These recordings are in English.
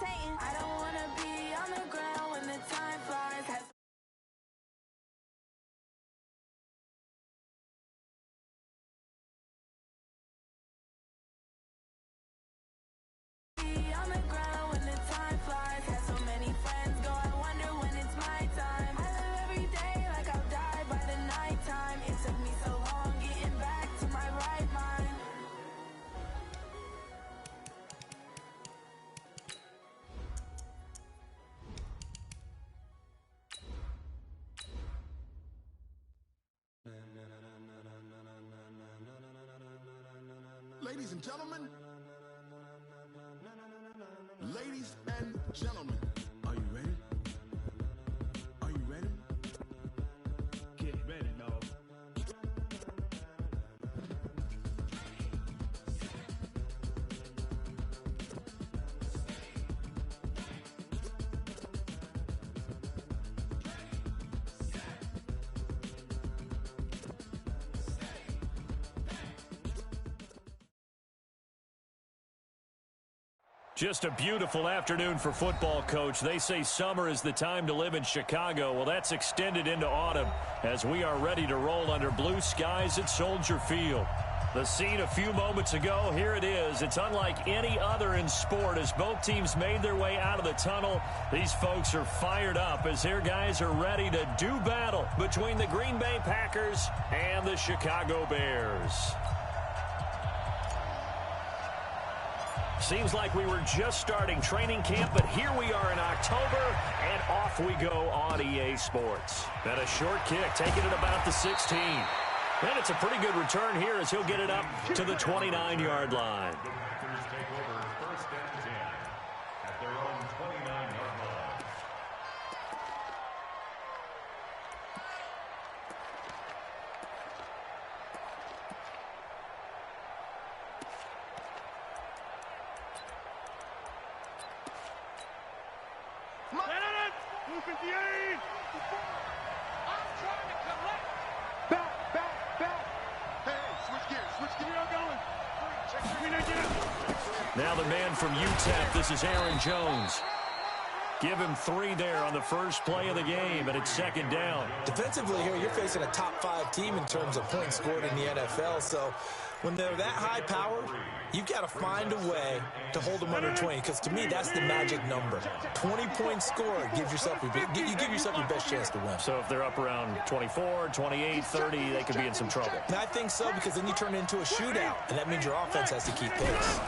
levitating. I don't wanna be on the ground when the time flies. On the ground when the time flies. Had so many friends go, I wonder when it's my time. I live every day like I'll die by the nighttime. It took me so long getting back to my right mind. Ladies and gentlemen, ladies and gentlemen, are you ready? Are you ready? Get ready, dog. Just a beautiful afternoon for football, Coach. They say summer is the time to live in Chicago. Well, that's extended into autumn as we are ready to roll under blue skies at Soldier Field. The scene a few moments ago, here it is. It's unlike any other in sport as both teams made their way out of the tunnel. These folks are fired up as their guys are ready to do battle between the Green Bay Packers and the Chicago Bears. Seems like we were just starting training camp, but here we are in October, and off we go on EA Sports. And a short kick, taking it about the 16. And it's a pretty good return here as he'll get it up to the 29-yard line. Take over first and 10 at their own 29-yard line. Now the man from UTEP, this is Aaron Jones. Give him 3 there on the first play of the game, and it's second down. Defensively here, you're facing a top-5 team in terms of points scored in the NFL, so when they're that high-powered, you've got to find a way to hold them under 20, because to me, that's the magic number. 20-point score, you give yourself your best chance to win. So if they're up around 24, 28, 30, they could be in some trouble. And I think so, because then you turn it into a shootout, and that means your offense has to keep pace.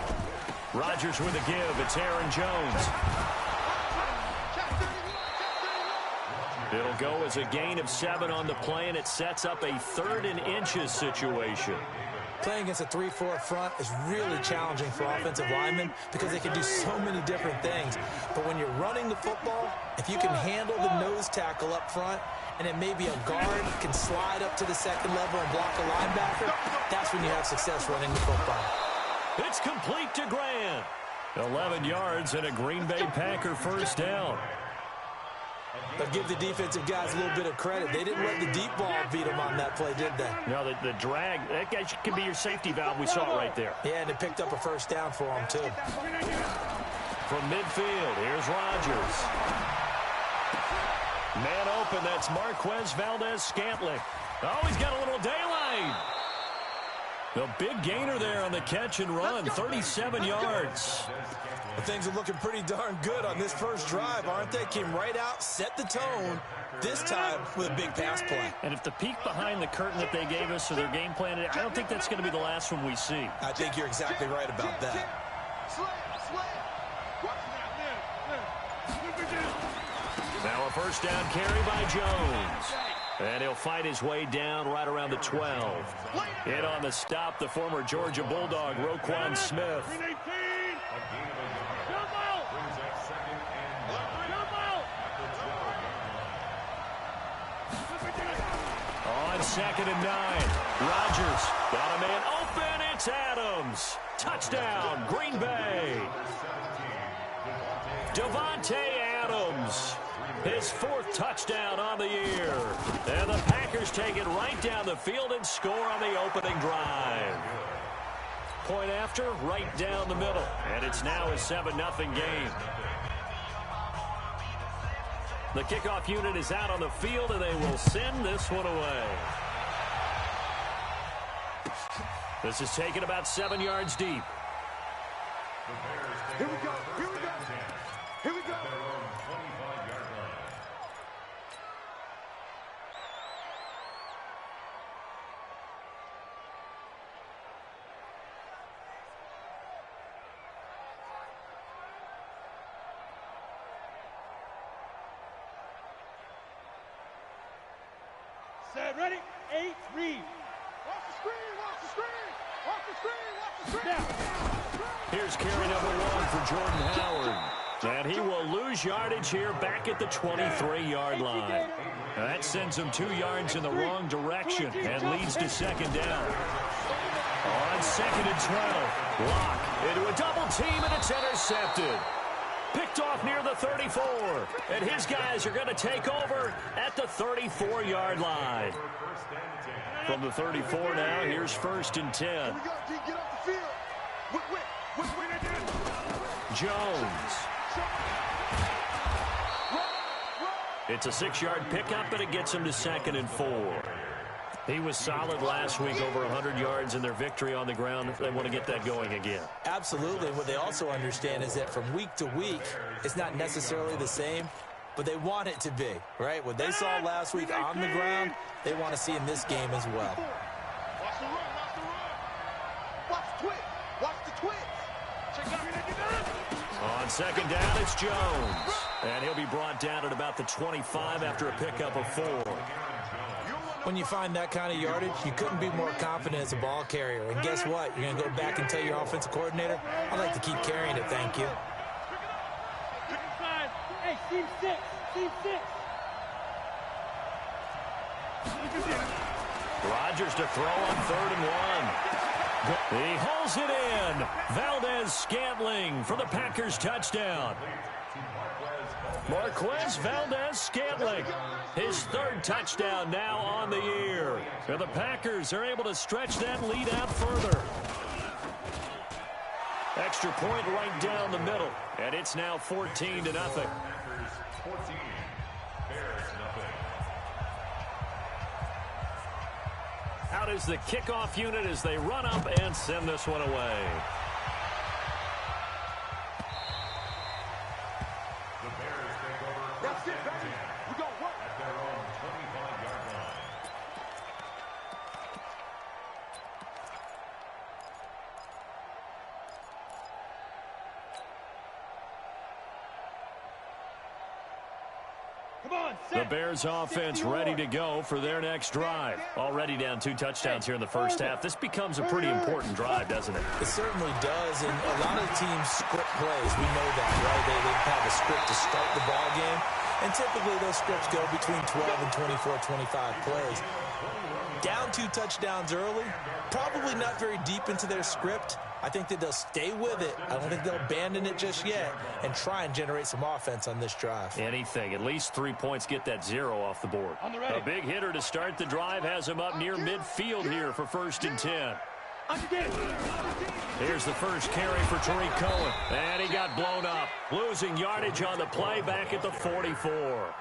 Rodgers with a give. It's Aaron Jones. It'll go as a gain of 7 on the play, and it sets up a 3rd and inches situation. Playing against a 3-4 front is really challenging for offensive linemen because they can do so many different things. But when you're running the football, if you can handle the nose tackle up front, and then maybe a guard can slide up to the second level and block a linebacker, that's when you have success running the football. It's complete to Grant. 11 yards and a Green Bay Packer first down. But give the defensive guys a little bit of credit. They didn't let the deep ball beat them on that play, did they? No, the drag, that guy could be your safety valve. We saw it right there. Yeah, and it picked up a first down for them, too. From midfield, here's Rodgers. Man open, that's Marquez Valdez-Scantling. Oh, he's got a little daylight. The big gainer there on the catch and run, 37 yards. Well, things are looking pretty darn good on this first drive, aren't they? Came right out, set the tone, this time with a big pass play. And if the peek behind the curtain that they gave us or their game plan, I don't think that's going to be the last one we see. I think you're exactly right about that. Now a first down carry by Jones. And he'll fight his way down right around the 12. In on the stop, the former Georgia Bulldog, Roquan Smith. On 2nd and 9, Rodgers got a man open. It's Adams. Touchdown, Green Bay. Devontae Adams. His 4th touchdown on the year. And the Packers take it right down the field and score on the opening drive. Point after, right down the middle. And it's now a 7-0 game. The kickoff unit is out on the field, and they will send this one away. This is taken about 7 yards deep. Here we go. Here we go. Here we go. Set, ready, 8, read. Watch the screen, watch the screen. Watch the screen, watch the screen. Now. Here's carry number 1 for Jordan Howard. And he will lose yardage here back at the 23-yard line. Now that sends him 2 yards in the wrong direction and leads to second down. On 2nd and 12, Locke into a double team, and it's intercepted. Picked off near the 34, and his guys are going to take over at the 34-yard line. From the 34 now, here's 1st and 10. Here we go, D, get off the field. Jones. It's a 6-yard pickup, and it gets him to 2nd and 4. He was solid last week, over 100 yards in their victory on the ground. They want to get that going again. Absolutely. What they also understand is that from week to week, it's not necessarily the same, but they want it to be, right? What they saw last week on the ground, they want to see in this game as well. Watch the run, watch the run. Watch the twitch, watch the twitch. Check out. On 2nd down, it's Jones. And he'll be brought down at about the 25 after a pickup of 4. When you find that kind of yardage, you couldn't be more confident as a ball carrier. And guess what? You're going to go back and tell your offensive coordinator, I'd like to keep carrying it, thank you. Hey, team 6, team 6. Rodgers to throw on 3rd and 1. He holds it in. Valdez-Scantling for the Packers touchdown. Marquez Valdez-Scantling, his 3rd touchdown now on the year. And the Packers are able to stretch that lead out further. Extra point right down the middle, and it's now 14-0. Out is the kickoff unit as they run up and send this one away. That's it, baby. We're going to work. At their own 25-yard line. Come on, The set. Bears offense ready to go for their next drive. Already down 2 touchdowns here in the first half. This becomes a pretty important drive, doesn't it? It certainly does, and a lot of the teams script plays. We know that, right? They have a script to start the ball game, and typically those scripts go between 12 and 24, 25 plays. Down 2 touchdowns early, probably not very deep into their script. I think that they'll stay with it. I don't think they'll abandon it just yet and try and generate some offense on this drive. Anything. At least 3 points, get that 0 off the board. A big hitter to start the drive has him up near midfield here for 1st and 10. Here's the first carry for Tariq Cohen. And he got blown up. Losing yardage on the play back at the 44.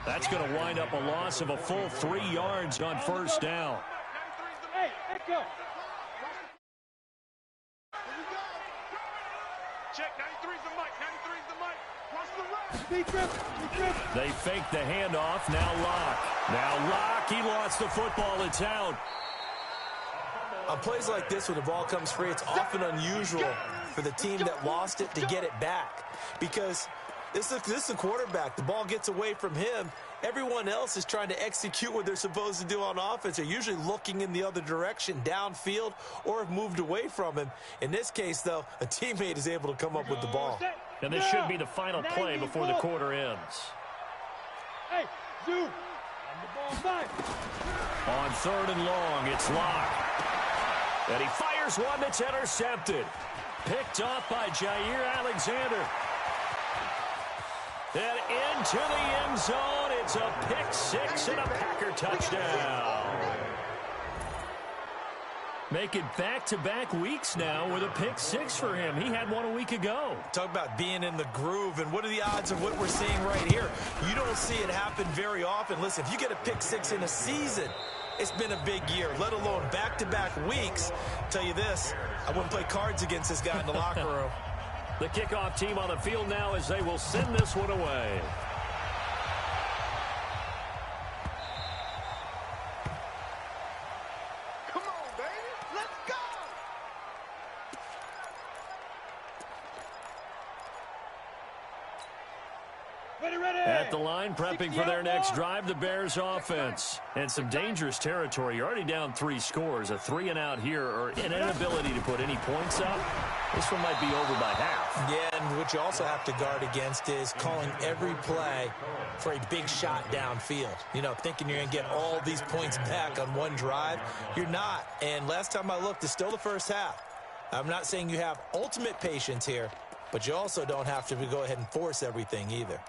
That's going to wind up a loss of a full 3 yards on 1st down. Hey, let's go. Check, 93's the mic, 93's the mic. Watch the run. Speed trip. They fake the handoff. Now Locke, he lost the football. It's out. On plays like this, when the ball comes free, it's often unusual for the team that lost it to get it back. Because this is the quarterback. The ball gets away from him. Everyone else is trying to execute what they're supposed to do on offense. They're usually looking in the other direction, downfield, or have moved away from him. In this case, though, a teammate is able to come up with the ball. And this should be the final play before the quarter ends. Hey, zoom. On the ball side. On 3rd and long, it's Locke. And he fires one that's intercepted. Picked off by Jair Alexander. And into the end zone, it's a pick 6 and a Packer touchdown. Make it back-to-back weeks now with a pick six for him. He had one a week ago. Talk about being in the groove, and what are the odds of what we're seeing right here? You don't see it happen very often. Listen, if you get a pick six in a season, it's been a big year, let alone back-to-back weeks. I'll tell you this, I wouldn't play cards against this guy in the locker room. The kickoff team on the field now as they will send this one away. At the line, prepping for their next drive, the Bears offense. And some dangerous territory. You're already down 3 scores. A 3-and-out here, or an inability to put any points up. This one might be over by half. Yeah, and what you also have to guard against is calling every play for a big shot downfield. You know, thinking you're going to get all these points back on one drive. You're not. And last time I looked, it's still the first half. I'm not saying you have ultimate patience here, but you also don't have to go ahead and force everything either.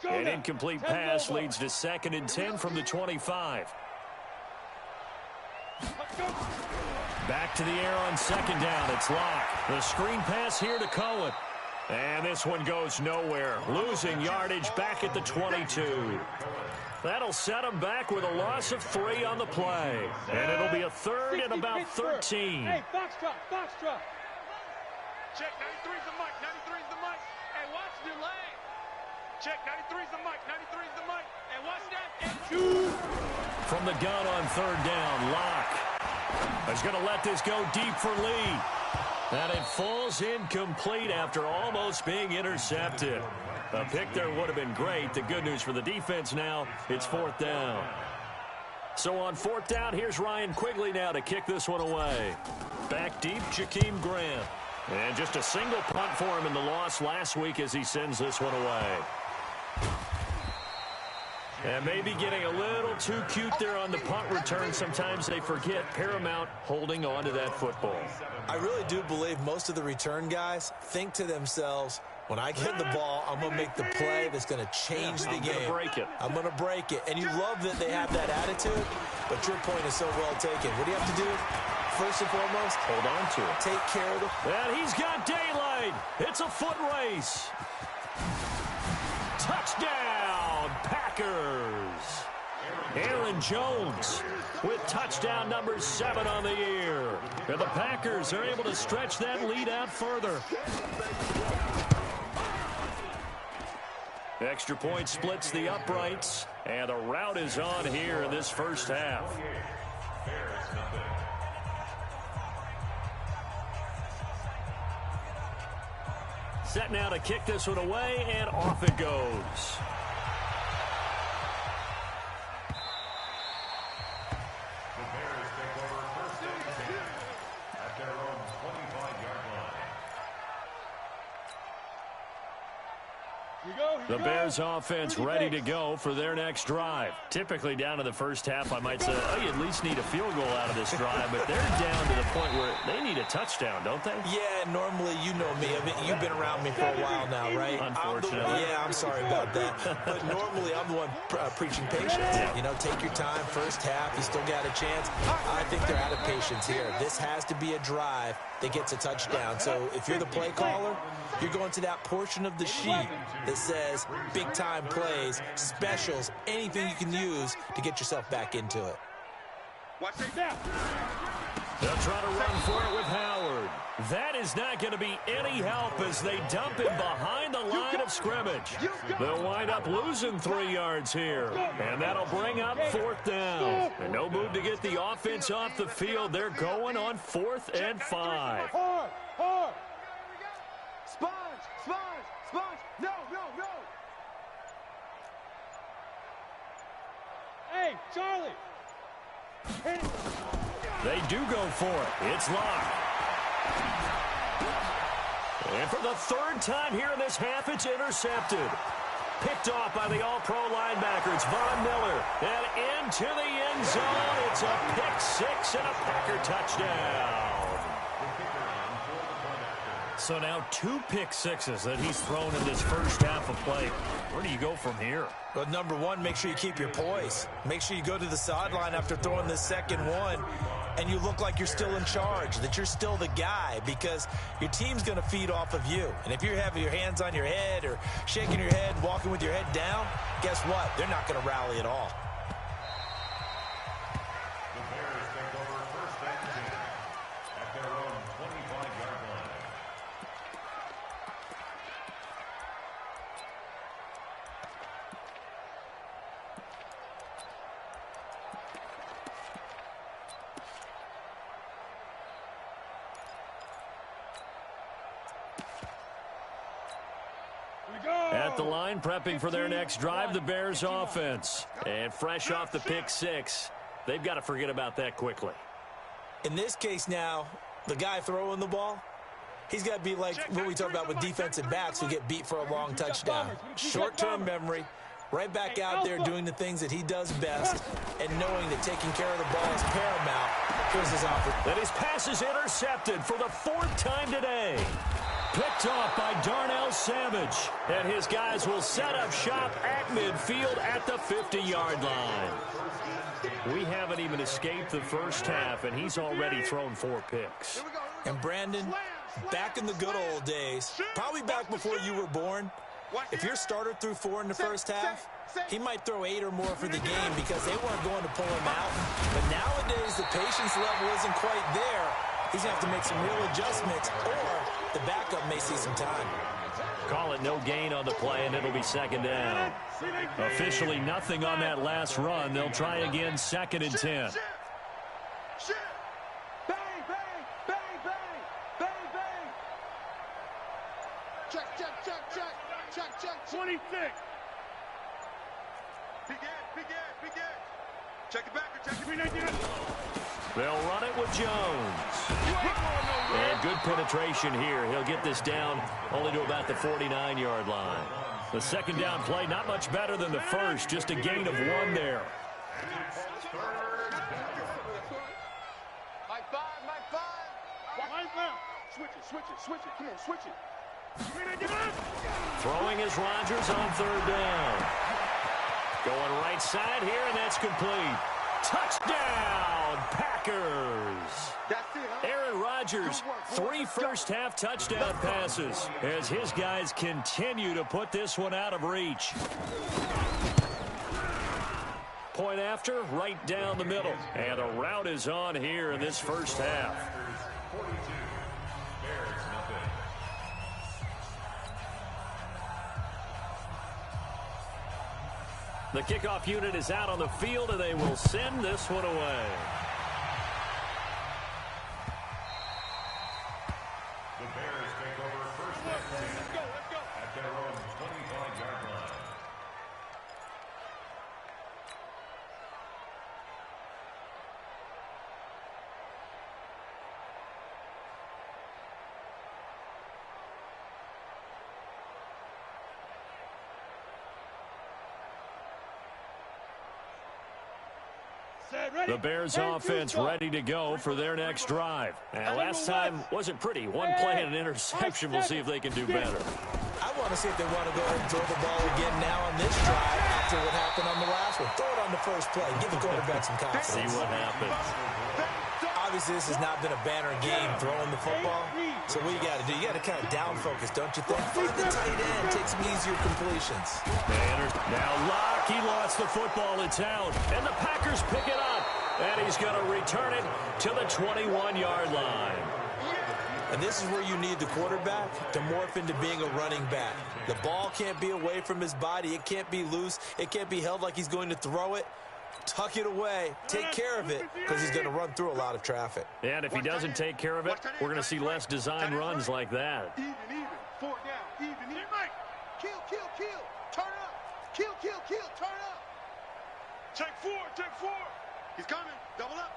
An incomplete pass leads to 2nd and 10 from the 25. Back to the air on 2nd down. It's Locke. The screen pass here to Cohen. And this one goes nowhere. Losing yardage back at the 22. That'll set him back with a loss of 3 on the play. And it'll be a 3rd and about 13. Hey, foxtrot, foxtrot. Check, 93's the mic, 93's the mic. Hey, watch the lane. Check, 93's the mic, 93's the mic. And watch that. And shoot. From the gun on 3rd down, Locke is going to let this go deep for Lee. And it falls incomplete after almost being intercepted. A pick there would have been great. The good news for the defense now, it's 4th down. So on 4th down, here's Ryan Quigley now to kick this one away. Back deep, Jakeem Grant. And just a single punt for him in the loss last week as he sends this one away. And maybe getting a little too cute there on the punt return. Sometimes they forget Paramount holding on to that football. I really do believe most of the return guys think to themselves, when I get the ball, I'm going to make the play that's going to change the game. I'm going to break it. And you love that they have that attitude, but your point is so well taken. What do you have to do? First and foremost, hold on to it. Take care of the... And he's got daylight. It's a foot race. Touchdown, Packers. Aaron Jones with touchdown number 7 on the year. And the Packers are able to stretch that lead out further. Extra point splits the uprights, and the route is on here in this first half. Set now to kick this one away, and off it goes. The Bears take over 1st and 10 at their own 25-yard line. The Bears offense ready to go for their next drive. Typically down to the first half, I might say, oh, you at least need a field goal out of this drive, but they're down to the point where they need a touchdown, don't they? Yeah, normally, you know me. I mean, you've been around me for a while now, right? Unfortunately. I'm sorry about that. But normally, I'm the one preaching patience. Yeah. You know, take your time. First half, you still got a chance. I think they're out of patience here. This has to be a drive that gets a touchdown. So if you're the play caller, you're going to that portion of the sheet that says big-time plays, specials, anything you can use to get yourself back into it. Watch it now. They'll try to run for it with Howard. That is not going to be any help as they dump him behind the line of scrimmage. They'll wind up losing 3 yards here, and that'll bring up 4th down. And no move to get the offense off the field. They're going on 4th and 5. Hard, hard. Sponge, sponge, sponge. No, no, no. Hey, Charlie. Hit it. They do go for it. It's Locke. And for the 3rd time here in this half, it's intercepted. Picked off by the all-pro linebacker. It's Von Miller. And into the end zone. It's a pick 6 and a Packer touchdown. So now 2 pick sixes that he's thrown in this first half of play. Where do you go from here? Well, number one, make sure you keep your poise. Make sure you go to the sideline after throwing this second one, and you look like you're still in charge, that you're still the guy, because your team's going to feed off of you. And if you're having your hands on your head or shaking your head, walking with your head down, guess what? They're not going to rally at all. The Bears take over first and 10 at their own 25-yard line. At the line, prepping for their next drive, the Bears offense. And fresh off the pick 6, they've got to forget about that quickly. In this case now, the guy throwing the ball, he's got to be like what we talk about with defensive backs who get beat for a long touchdown. Short-term memory, right back out there doing the things that he does best, and knowing that taking care of the ball is paramount. Here's his opportunity. And his pass is intercepted for the 4th time today. Picked off by Darnell Savage. And his guys will set up shop at midfield at the 50-yard line. We haven't even escaped the first half, and he's already thrown 4 picks. And Brandon, back in the good old days, probably back before you were born, if your starter threw 4 in the first half, he might throw 8 or more for the game because they weren't going to pull him out. But nowadays, the patience level isn't quite there. He's going to have to make some real adjustments, or the backup may see some time. Call it no gain on the play, and it'll be second down. Officially nothing on that last run. They'll try again, 2nd and 10. Bang, bang, bang, bang, bang, bang. Check. 26. Big end. Check it back. They'll run it with Jones. And good penetration here. He'll get this down only to about the 49-yard line. The second down play, not much better than the first, just a gain of 1 there. High five. Switch it. Come on, switch it. Throwing is Rodgers on 3rd down. Going right side here, and that's complete. Touchdown, Packers. Aaron Rodgers, 3 first-half touchdown passes as his guys continue to put this one out of reach. Point after, right down the middle. And the route is on here in this first half. 42. Bears nothing. The kickoff unit is out on the field, and they will send this one away. The Bears take over first and 10 at their own 25-yard line. The Bears offense ready to go for their next drive. And last time wasn't pretty. 1 play and an interception. We'll see if they can do better. I want to see if they want to go ahead and throw the ball again now on this drive after what happened on the last one. Throw it on the first play. Give the quarterback some confidence. See what happens. Obviously, this has not been a banner game throwing the football. So what you got to do, you got to kind of down focus, don't you think? Find the tight end, take some easier completions. Now Locke, he lost the football. It's out. And the Packers pick it up. And he's going to return it to the 21-yard line. And this is where you need the quarterback to morph into being a running back. The ball can't be away from his body. It can't be loose. It can't be held like he's going to throw it. Tuck it away. Take care of it because he's going to run through a lot of traffic. And if he doesn't take care of it, we're going to see less design runs like that. Even. 4 down. Even. Kill. Turn up. Kill. Turn up. Check 4. He's coming. Double up.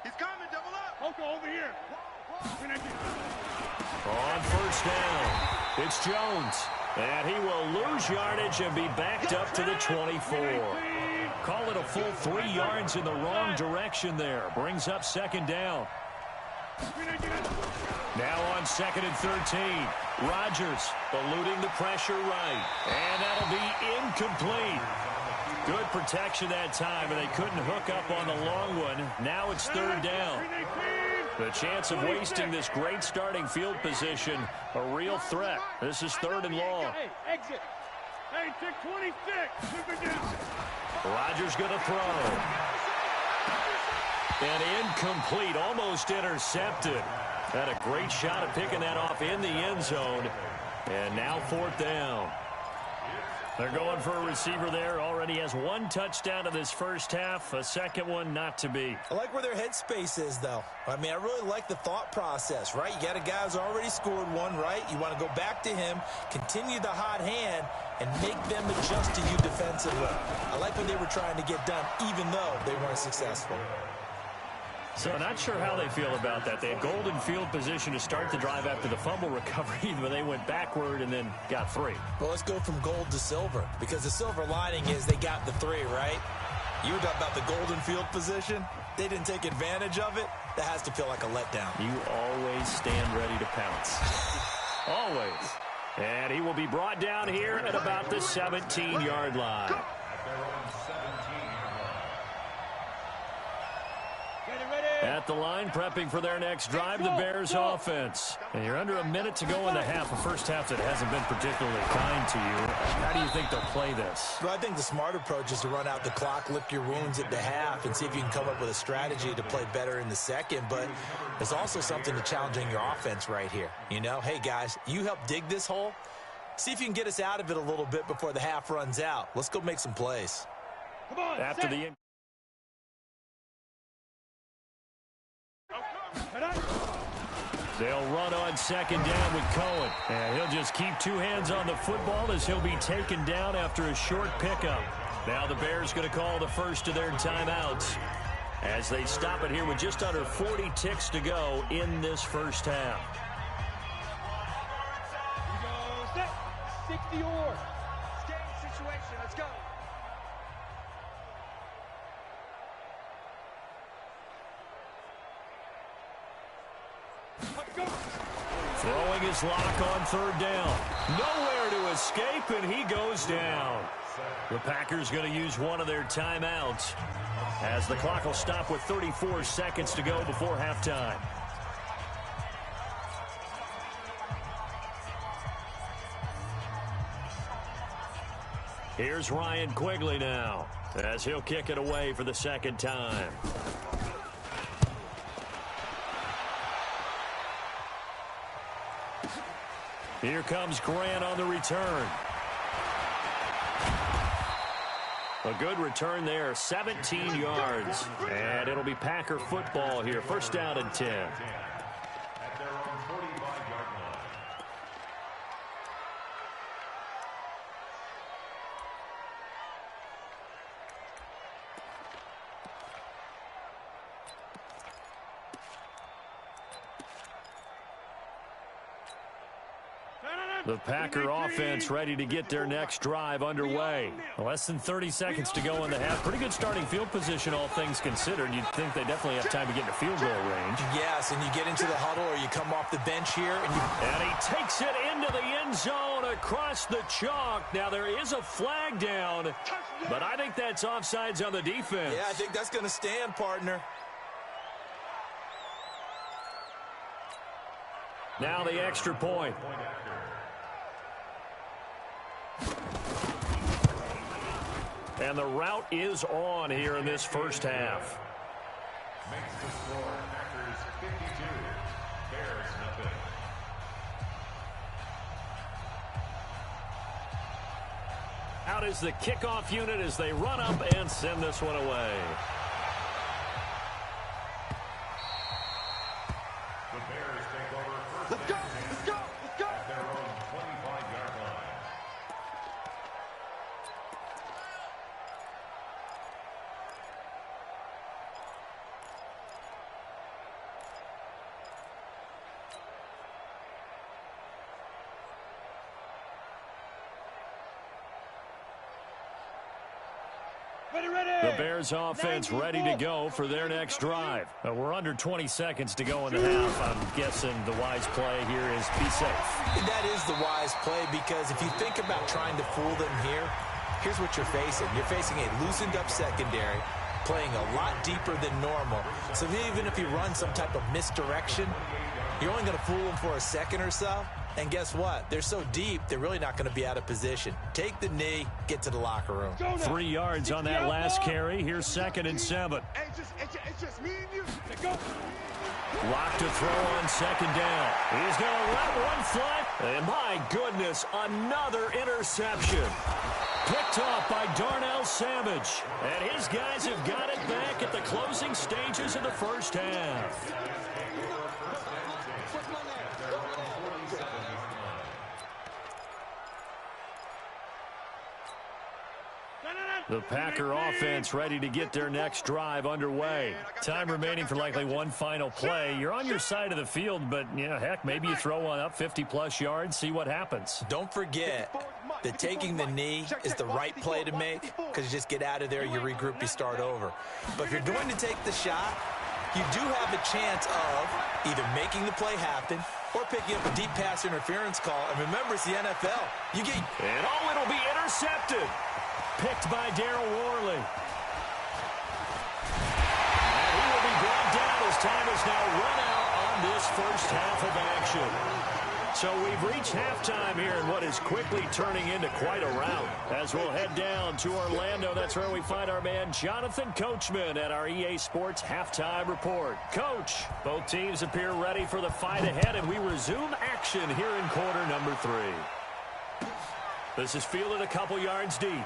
He's coming. Double up. Okay, over here. On first down, it's Jones. And he will lose yardage and be backed up to the 24. Call it a full 3 yards in the wrong direction there. Brings up second down. Now on 2nd and 13. Rodgers eluding the pressure right. And that'll be incomplete. Good protection that time, and they couldn't hook up on the long one. Now it's 3rd down. The chance of wasting this great starting field position, a real threat. This is 3rd and long. Hey, exit. Hey, take 26. Rodgers going to throw. And incomplete, almost intercepted. Had a great shot at picking that off in the end zone. And now 4th down. They're going for a receiver there. Already has 1 touchdown in this first half. A second one not to be. I like where their headspace is, though. I mean, I really like the thought process, right? You got a guy who's already scored 1, right? You want to go back to him, continue the hot hand, and make them adjust to you defensively. I like what they were trying to get done, even though they weren't successful. So not sure how they feel about that. They had golden field position to start the drive after the fumble recovery, but they went backward and then got 3. Well, let's go from gold to silver, because the silver lining is they got the 3, right? You were talking about the golden field position. They didn't take advantage of it. That has to feel like a letdown. You always stand ready to pounce. Always. And he will be brought down here at about the 17-yard line. At the line, prepping for their next drive, the Bears offense. And you're under a minute to go in the half, a first half that hasn't been particularly kind to you. How do you think they'll play this? Well, I think the smart approach is to run out the clock, lick your wounds at the half, and see if you can come up with a strategy to play better in the second. But there's also something to challenging your offense right here. You know, hey, guys, you help dig this hole. See if you can get us out of it a little bit before the half runs out. Let's go make some plays. Come on, after the they'll run on 2nd down with Cohen. And he'll just keep 2 hands on the football as he'll be taken down after a short pickup. Now the Bears going to call the first of their timeouts as they stop it here with just under 40 ticks to go in this first half. Here we go, set, 60 or. Game situation, let's go. Throwing his lock on 3rd down. Nowhere to escape, and he goes down. The Packers going to use one of their timeouts as the clock will stop with 34 seconds to go before halftime. Here's Ryan Quigley now as he'll kick it away for the 2nd time. Here comes Grant on the return. A good return there, 17 yards. And it'll be Packer football here, 1st down and 10. At their own 45-yard line. The Packer offense ready to get their next drive underway. Less than 30 seconds to go in the half. Pretty good starting field position, all things considered. You'd think they definitely have time to get in field goal range. Yes, and you get into the huddle or you come off the bench here. And he takes it into the end zone across the chalk. Now there is a flag down, but I think that's offsides on the defense. Yeah, I think that's going to stand, partner. Now the extra point. And the route is on here in this first half. Makes the score Packers 52, Bears nothing. Out is the kickoff unit as they run up and send this one away. The Bears take over first. Let's go, let's go, let's go. At their own 25-yard line. The Bears offense ready to go for their next drive. We're under 20 seconds to go in the half. I'm guessing the wise play here is be safe. That is the wise play, because if you think about trying to fool them here, here's what you're facing. You're facing a loosened up secondary, playing a lot deeper than normal. So even if you run some type of misdirection, you're only going to fool them for a second or so. And guess what? They're so deep, they're really not going to be out of position. Take the knee, get to the locker room. 3 yards on that last carry. Here's 2nd and 7. It's just me and you. Go. Lock to throw on 2nd down. He's going to let one fly. And my goodness, another interception. Picked off by Darnell Savage. And his guys have got it back at the closing stages of the first half. The Packer offense ready to get their next drive underway. Time remaining for likely one final play. You're on your side of the field, but, heck, maybe you throw one up 50-plus yards, see what happens. Don't forget that taking the knee is the right play to make, because you just get out of there, you regroup, you start over. But if you're going to take the shot, you do have a chance of either making the play happen or picking up a deep pass interference call. And remember, it's the NFL. And it'll be intercepted. Picked by Darryl Worley. And he will be brought down as time is now run out on this first half of action. So we've reached halftime here in what is quickly turning into quite a rout. As we'll head down to Orlando, that's where we find our man Jonathan Coachman at our EA Sports Halftime Report. Coach, both teams appear ready for the fight ahead, and we resume action here in quarter number 3. This is fielded a couple yards deep.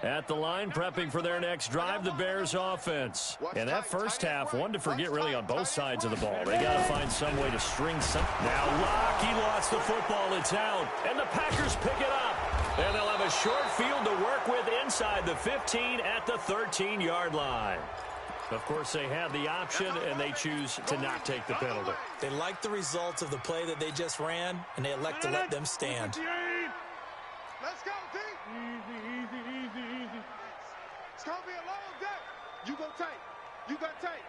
At the line, prepping for their next drive, the Bears offense. And that first half, one to forget really on both sides of the ball. They got to find some way to string some. Now Locke, he lost the football. It's out. And the Packers pick it up. And they'll have a short field to work with inside the 15 at the 13-yard line. Of course, they have the option, and they choose to not take the penalty. They like the results of the play that they just ran, and they elect to let them stand. Let's go, D. Easy. It's going to be a long day. You go tight. You got tight.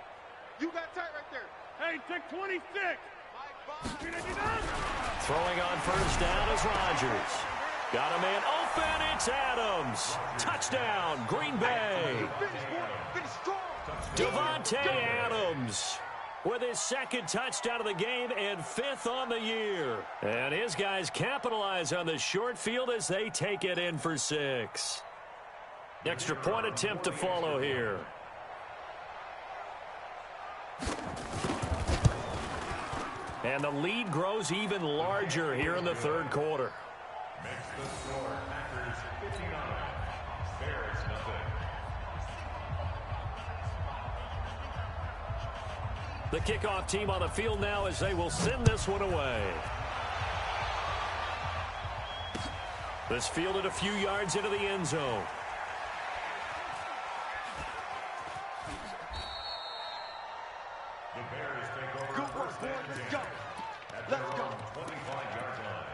You got tight right there. Hey, take 26. Throwing on first down is Rodgers. Got a man open. It's Adams. Touchdown, Green Bay. Finish strong. Devontae Adams with his 2nd touchdown of the game and 5th on the year. And his guys capitalize on the short field as they take it in for 6. Extra point attempt to follow here. And the lead grows even larger here in the 3rd quarter. Makes the score Packers 59, Bears nothing. The kickoff team on the field now as they will send this one away. This fielded a few yards into the end zone. The Bears take over. Good work, boy. Let's go. Let's go. 25-yard line.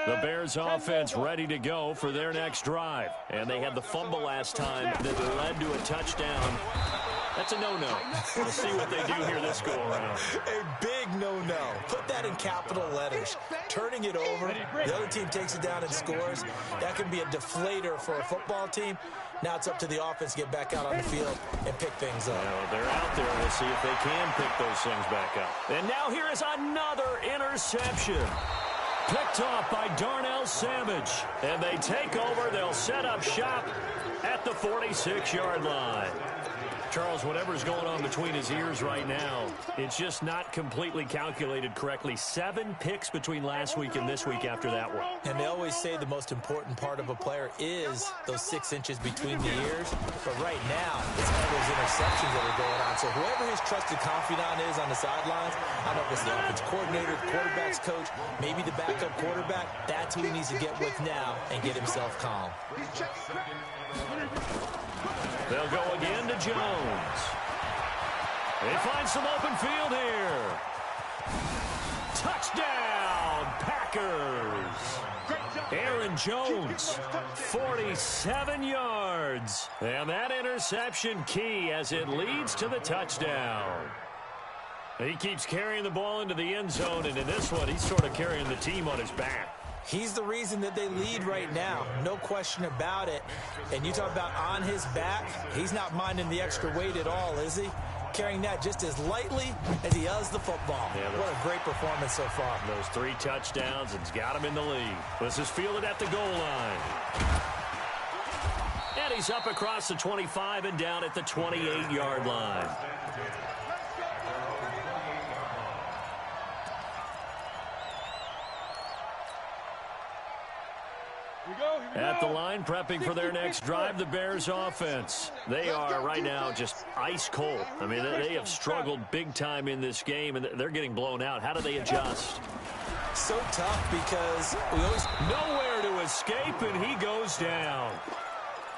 The Bears offense ready to go for their next drive. And they had the fumble last time that led to a touchdown. That's a no-no. We'll see what they do here this go-around. A big no-no. Put that in capital letters. Turning it over, the other team takes it down and scores. That can be a deflator for a football team. Now it's up to the offense to get back out on the field and pick things up. Well, they're out there. We'll see if they can pick those things back up. And now here is another interception. picked off by Darnell Savage. And they take over. They'll set up shop at the 46-yard line. Charles, whatever's going on between his ears right now, it's just not completely calculated correctly. 7 picks between last week and this week after that one. And they always say the most important part of a player is those 6 inches between the ears. But right now, it's all those interceptions that are going on. So whoever his trusted confidant is on the sidelines, I don't know if it's the offense coordinator, the quarterback's coach, maybe the backup quarterback, that's who he needs to get with now and get himself calm. They'll go again to Jones. They find some open field here. Touchdown, Packers. Aaron Jones, 47 yards. And that interception key as it leads to the touchdown. He keeps carrying the ball into the end zone, and in this one, he's sort of carrying the team on his back. He's the reason that they lead right now. No question about it. And you talk about on his back, he's not minding the extra weight at all, is he? Carrying that just as lightly as he does the football. Yeah, what a great performance so far. Those 3 touchdowns, it's got him in the lead. This is fielded at the goal line. And he's up across the 25 and down at the 28-yard line. At the line, prepping for their next drive, the Bears offense. They are right now just ice cold. I mean, they have struggled big time in this game, and they're getting blown out. How do they adjust? So tough because we always... Nowhere to escape, and he goes down.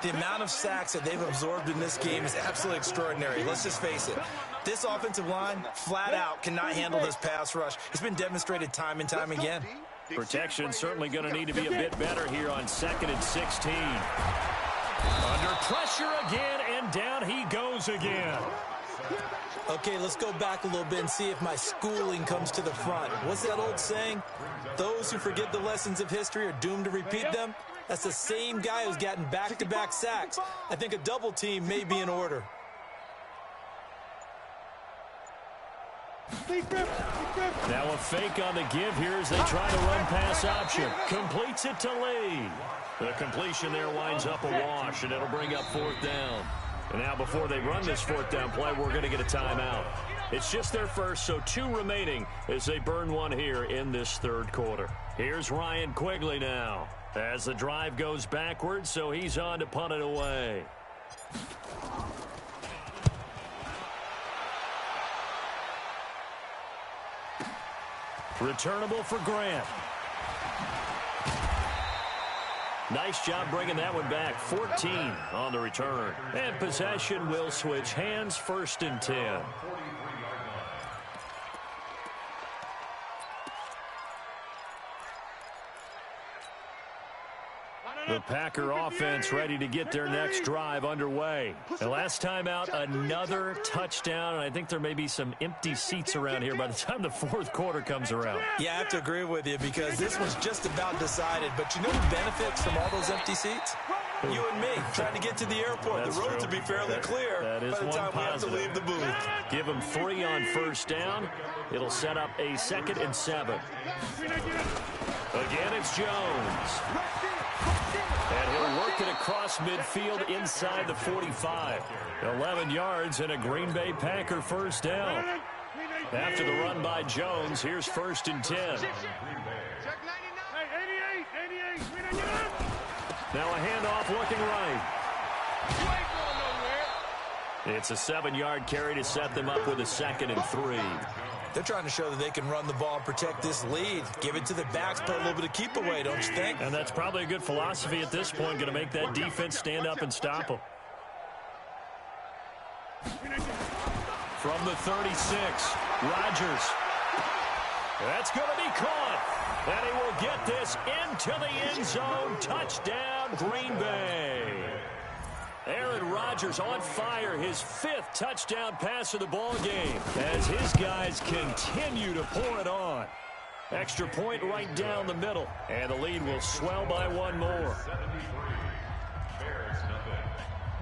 The amount of sacks that they've absorbed in this game is absolutely extraordinary. Let's just face it. This offensive line, flat out, cannot handle this pass rush. It's been demonstrated time and time again. Protection certainly going to need to be a bit better here on 2nd and 16. Under pressure again, and down he goes again. Okay, let's go back a little bit and see if my schooling comes to the front. What's that old saying? Those who forget the lessons of history are doomed to repeat them. That's the same guy who's gotten back-to-back sacks. I think a double team may be in order. Now a fake on the give here as they try to run pass option. Completes it to Lee. The completion there winds up a wash, and it'll bring up 4th down. And now before they run this 4th down play, we're going to get a timeout. It's just their first, so 2 remaining as they burn one here in this 3rd quarter. Here's Ryan Quigley now as the drive goes backwards, so he's on to punt it away. Returnable for Grant. Nice job bringing that one back. 14 on the return. And possession will switch hands, 1st and 10. The Packer offense ready to get their next drive underway. The last time out, another touchdown, and I think there may be some empty seats around here by the time the 4th quarter comes around. Yeah, I have to agree with you because this was just about decided. But you know who benefits from all those empty seats? You and me, trying to get to the airport. That's the road true. to be fairly clear that is by the one time positive. we have to leave the booth. Give them 3 on 1st down. It'll set up a 2nd and 7. Again, it's Jones. And he'll work it across midfield inside the 45. 11 yards and a Green Bay Packer 1st down. After the run by Jones, here's 1st and 10. Now a handoff looking right. It's a 7-yard carry to set them up with a 2nd and 3. They're trying to show that they can run the ball and protect this lead. Give it to the backs, put a little bit of keep away, don't you think? And that's probably a good philosophy at this point, going to make that defense stand up and stop them. From the 36, Rodgers. That's going to be caught. And he will get this into the end zone. Touchdown, Green Bay. Aaron Rodgers on fire, his 5th touchdown pass of the ball game as his guys continue to pour it on. Extra point right down the middle, and the lead will swell by 1 more.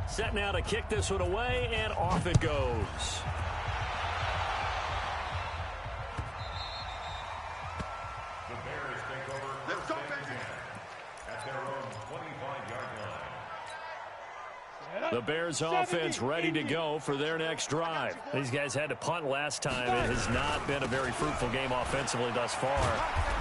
Set now to kick this one away, and off it goes. The Bears take over The Bears offense ready to go for their next drive. These guys had to punt last time. It has not been a very fruitful game offensively thus far.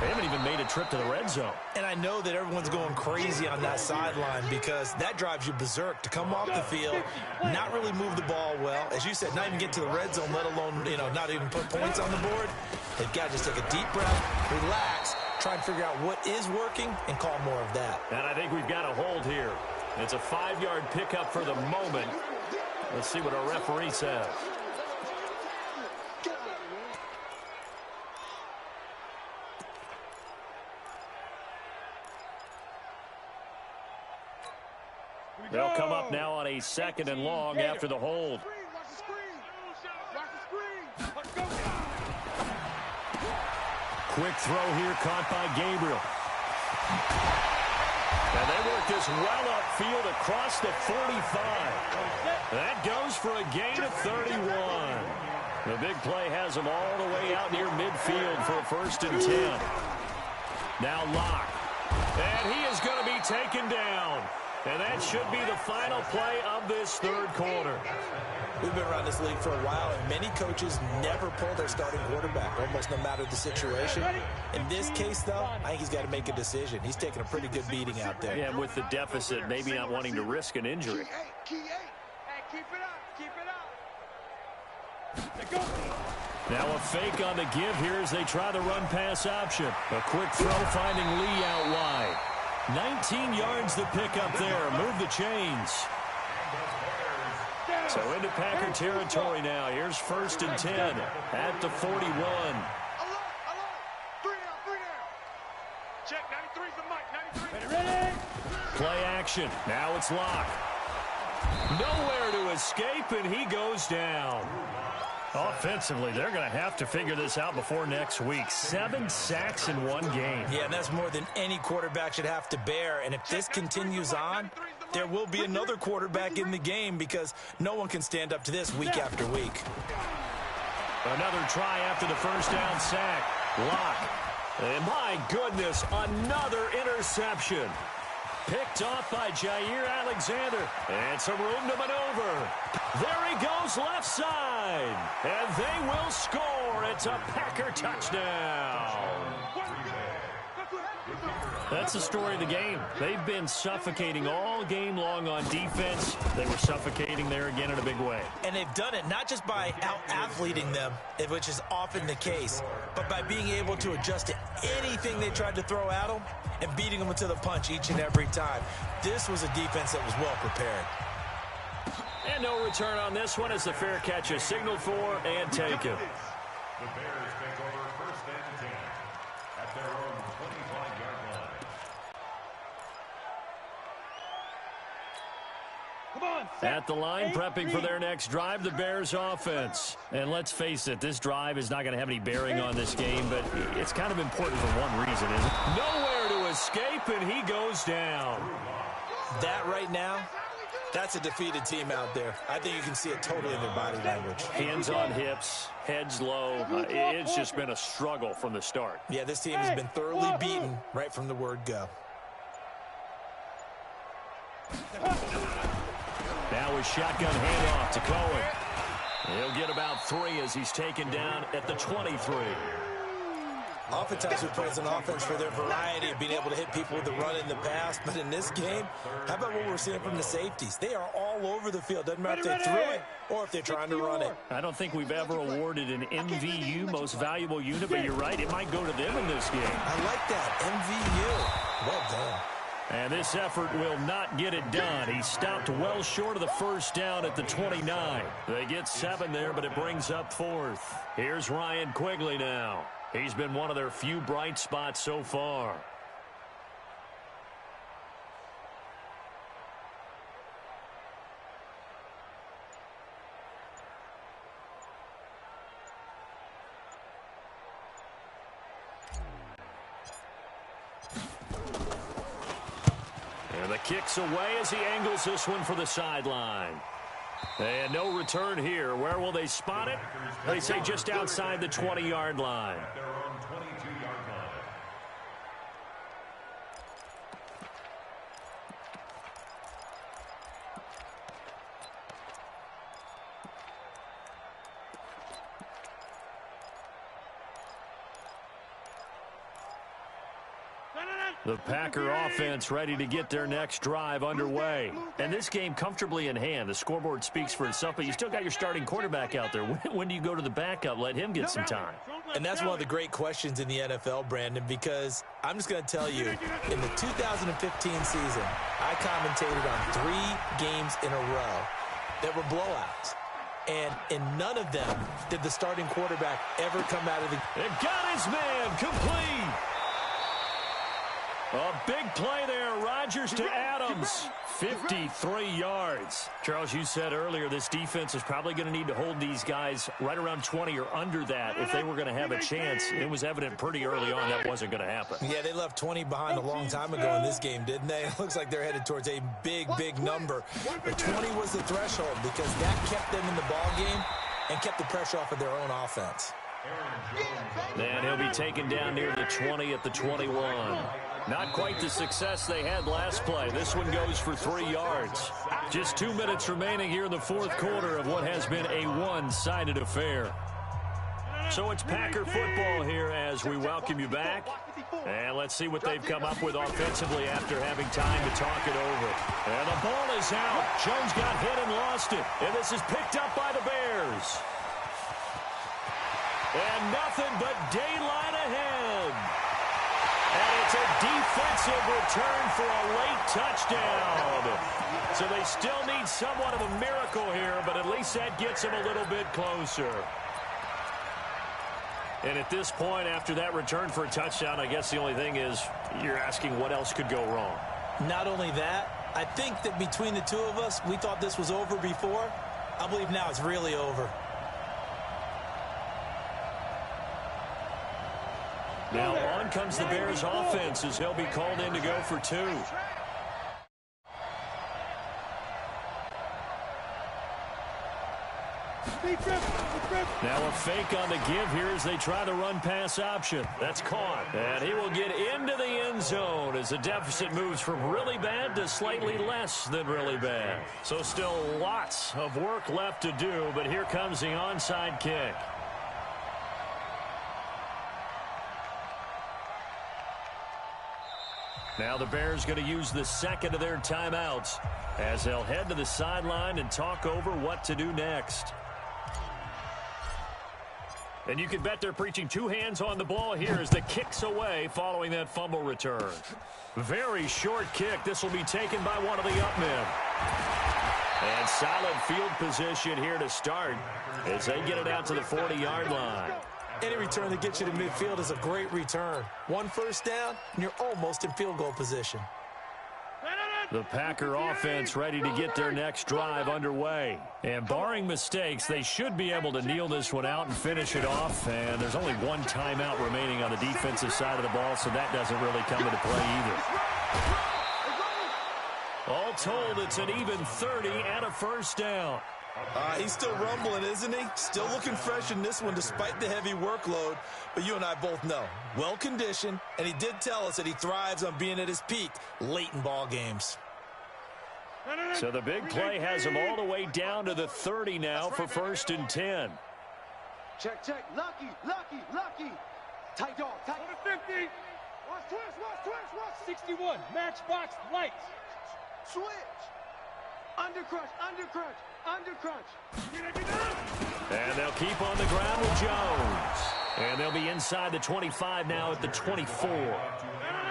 They haven't even made a trip to the red zone. And I know that everyone's going crazy on that sideline because that drives you berserk to come off the field, not really move the ball well. As you said, not even get to the red zone, let alone, not even put points on the board. They've got to just take a deep breath, relax, try and figure out what is working and call more of that. And I think we've got a hold here. It's a 5-yard pickup for the moment. Let's see what our referee says. They'll come up now on a 2nd and long after the hold. Quick throw here caught by Gabriel. And they work this well upfield across the 45. That goes for a gain of 31. The big play has them all the way out near midfield for a 1st and 10. Now Locke. And he is going to be taken down. And that should be the final play of this 3rd quarter. We've been around this league for a while, and many coaches never pull their starting quarterback, almost no matter the situation. In this case, though, I think he's got to make a decision. He's taking a pretty good beating out there. Yeah, and with the deficit, maybe not wanting to risk an injury. Hey, keep it up. Keep it up. Now a fake on the give here as they try the run-pass option. A quick throw finding Lee out wide. 19 yards the pickup there. Move the chains. So into Packer territory now. Here's 1st and 10 at the 41. Three down. Check, 93's the mic, 93. Ready? Play action. Now it's Locke. Nowhere to escape, and he goes down. Offensively, they're going to have to figure this out before next week. 7 sacks in one game. Yeah, and that's more than any quarterback should have to bear. And if this continues on, there will be another quarterback in the game because no one can stand up to this week after week. Another try after the 1st down sack. Locke. And my goodness, another interception. Picked off by Jair Alexander. And some room to maneuver. There he goes left side. And they will score. It's a Packer touchdown. That's the story of the game. They've been suffocating all game long on defense. They were suffocating there again in a big way. And they've done it not just by out-athleting them, which is often the case, but by being able to adjust to anything they tried to throw at them and beating them to the punch each and every time. This was a defense that was well prepared. And no return on this one as the fair catch is signaled for and taken. The Bears take over 1st and 10 at their own 25-yard line. Come on, At the line, prepping for their next drive, the Bears offense. And let's face it, this drive is not going to have any bearing on this game, but it's kind of important for one reason, isn't it? Nowhere to escape, and he goes down. That right now, that's a defeated team out there. I think you can see it totally in their body language. Hands on hips, heads low. It's just been a struggle from the start. Yeah, this team has been thoroughly beaten right from the word go. Now a shotgun handoff to Cohen. He'll get about 3 as he's taken down at the 23. Oftentimes we praise an offense for their variety of being able to hit people with the run in the pass, but in this game, how about what we're seeing from the safeties? They are all over the field. Doesn't matter if they threw it or if they're trying to run it. I don't think we've ever awarded an MVU, most valuable unit, but you're right, it might go to them in this game. I like that, MVU. Well done. And this effort will not get it done. He stopped well short of the 1st down at the 29. They get 7 there, but it brings up 4th. Here's Ryan Quigley now. He's been one of their few bright spots so far. And the kick's away as he angles this one for the sideline. And no return here. Where will they spot it? They say just outside the 20-yard line. Their own 22-yard line. The Packer offense ready to get their next drive underway. And this game comfortably in hand. The scoreboard speaks for itself, but you still got your starting quarterback out there. When do you go to the backup? Let him get some time. And that's one of the great questions in the NFL, Brandon, because I'm just going to tell you, in the 2015 season, I commentated on 3 games in a row that were blowouts. And in none of them did the starting quarterback ever come out of the... It got his man complete. A big play there. Rodgers to Adams. 53 yards. Charles, you said earlier this defense is probably going to need to hold these guys right around 20 or under that if they were going to have a chance. It was evident pretty early on that wasn't going to happen. Yeah, they left 20 behind a long time ago in this game, didn't they? It looks like they're headed towards a big, big number. But 20 was the threshold because that kept them in the ball game and kept the pressure off of their own offense. And he'll be taken down near the 20 at the 21. Not quite the success they had last play. This one goes for 3 yards. Just 2 minutes remaining here in the fourth quarter of what has been a one-sided affair. So it's Packer football here as we welcome you back. And let's see what they've come up with offensively after having time to talk it over. And the ball is out. Jones got hit and lost it. And this is picked up by the Bears. And nothing but daylight ahead. And it's a defensive return for a late touchdown. So they still need somewhat of a miracle here, but at least that gets them a little bit closer. And at this point, after that return for a touchdown, I guess the only thing is you're asking what else could go wrong. Not only that, I think that between the two of us, we thought this was over before. I believe now it's really over. Now on comes the Bears offense as he'll be called in to go for 2. Now a fake on the give here as they try the run-pass option. That's caught. And he will get into the end zone as the deficit moves from really bad to slightly less than really bad. So still lots of work left to do, but here comes the onside kick. Now the Bears going to use the second of their timeouts as they'll head to the sideline and talk over what to do next. And you can bet they're preaching 2 hands on the ball here as the kick's away following that fumble return. Very short kick. This will be taken by one of the up men. And solid field position here to start as they get it out to the 40-yard line. Any return that gets you to midfield is a great return. 1 first down, and you're almost in field goal position. The Packer offense ready to get their next drive underway. And barring mistakes, they should be able to kneel this one out and finish it off. And there's only 1 timeout remaining on the defensive side of the ball, so that doesn't really come into play either. All told, it's an even 30 and a first down. He's still rumbling, isn't he? Still looking fresh in this one despite the heavy workload. But you and I both know, well-conditioned, and he did tell us that he thrives on being at his peak late in ball games. So the big play has him all the way down to the 30 now for 1st and 10. Check, check. Lucky, lucky, lucky. Tight dog, tight. 50. Watch twist. 61. Matchbox lights. Switch. Undercrunch. And they'll keep on the ground with Jones. And they'll be inside the 25 now at the 24.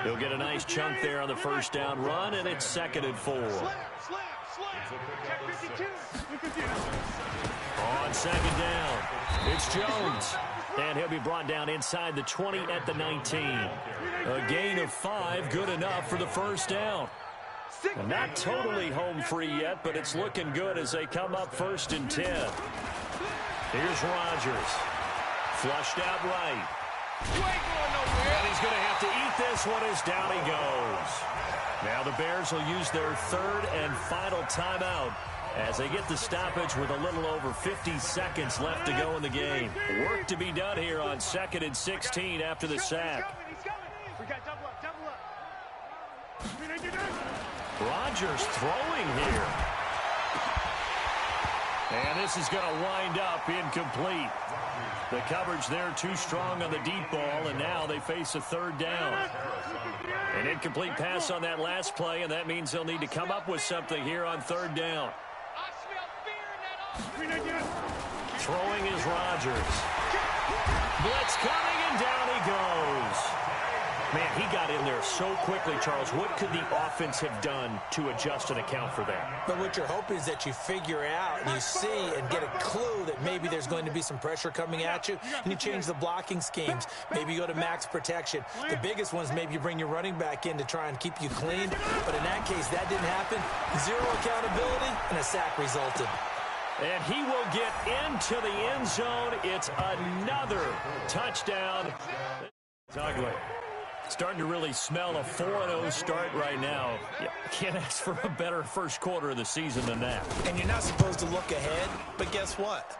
He'll get a nice chunk there on the first down run, and it's 2nd and 4. On 2nd down, it's Jones. And he'll be brought down inside the 20 at the 19. A gain of 5, good enough for the first down. And not totally home free yet, but it's looking good as they come up 1st and 10. Here's Rodgers. Flushed out right. And he's going to have to eat this one as down he goes. Now the Bears will use their 3rd and final timeout as they get the stoppage with a little over 50 seconds left to go in the game. Work to be done here on 2nd and 16 after the sack. We got double up. Rodgers throwing here. And this is going to wind up incomplete. The coverage there too strong on the deep ball, and now they face a third down. An incomplete pass on that last play, and that means they'll need to come up with something here on third down. Throwing is Rodgers. Blitz coming, and down he goes. Man, he got in there so quickly, Charles. What could the offense have done to adjust and account for that? But what you're hoping is that you figure out, and you see and get a clue that maybe there's going to be some pressure coming at you, and you change the blocking schemes. Maybe you go to max protection. The biggest one is maybe you bring your running back in to try and keep you clean. But in that case, that didn't happen. Zero accountability, and a sack resulted. And he will get into the end zone. It's another touchdown. Talk about starting to really smell a 4-0 start right now. You can't ask for a better first quarter of the season than that. And you're not supposed to look ahead, but guess what?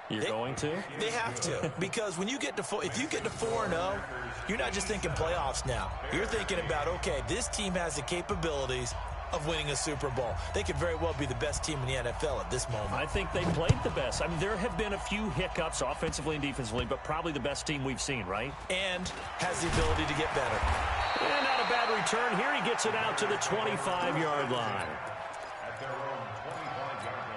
You're going to? They have to, because when you get to if you get to 4-0, you're not just thinking playoffs now. You're thinking about, okay, this team has the capabilities of winning a Super Bowl. They could very well be the best team in the NFL at this moment. I think they played the best. I mean, there have been a few hiccups offensively and defensively, but probably the best team we've seen, right? And has the ability to get better. And not a bad return here. He gets it out to the 25-yard line. At their own 25-yard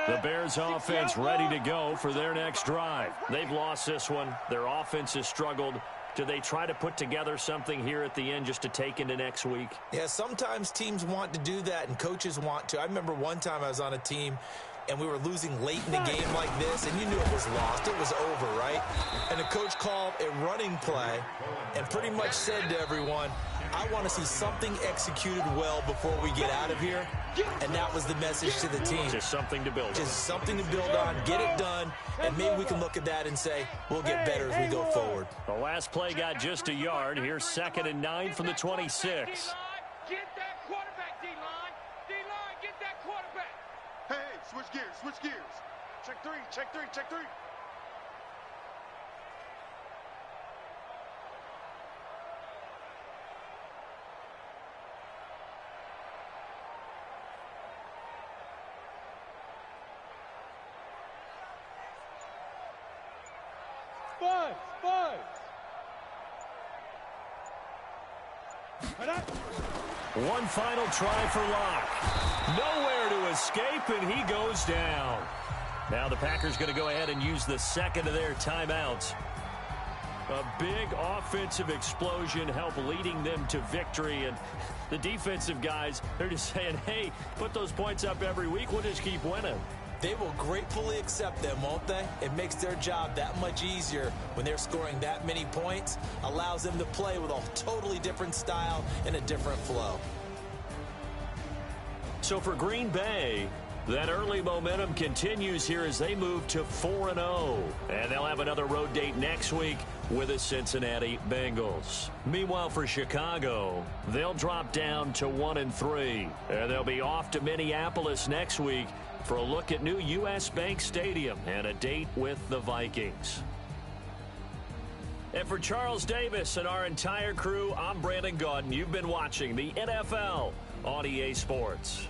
line. The Bears offense ready to go for their next drive. They've lost this one. Their offense has struggled. Do they try to put together something here at the end just to take into next week? Yeah, sometimes teams want to do that and coaches want to. I remember one time I was on a team and we were losing late in the game like this, and you knew it was lost. It was over, right? And the coach called a running play and pretty much said to everyone, I want to see something executed well before we get out of here. And that was the message to the team. Just something to build on. Just something to build on, get it done, and maybe we can look at that and say, we'll get better as we go forward. The last play got just a yard. Here's 2nd and 9 from the 26. Get that quarterback, D-line. D-line, get that quarterback. Hey, switch gears, switch gears. Check three, check three, check three. Five. One final try for Locke. Nowhere to escape, and he goes down. Now the Packers going to go ahead and use the second of their timeouts. A big offensive explosion helped leading them to victory, and the defensive guys, they're just saying, hey, put those points up every week, we'll just keep winning. They will gratefully accept them, won't they? It makes their job that much easier when they're scoring that many points, allows them to play with a totally different style and a different flow. So for Green Bay, that early momentum continues here as they move to 4-0. And they'll have another road date next week with the Cincinnati Bengals. Meanwhile, for Chicago, they'll drop down to 1-3. And they'll be off to Minneapolis next week for a look at new U.S. Bank Stadium and a date with the Vikings. And for Charles Davis and our entire crew, I'm Brandon Gaudin. You've been watching the NFL on EA Sports.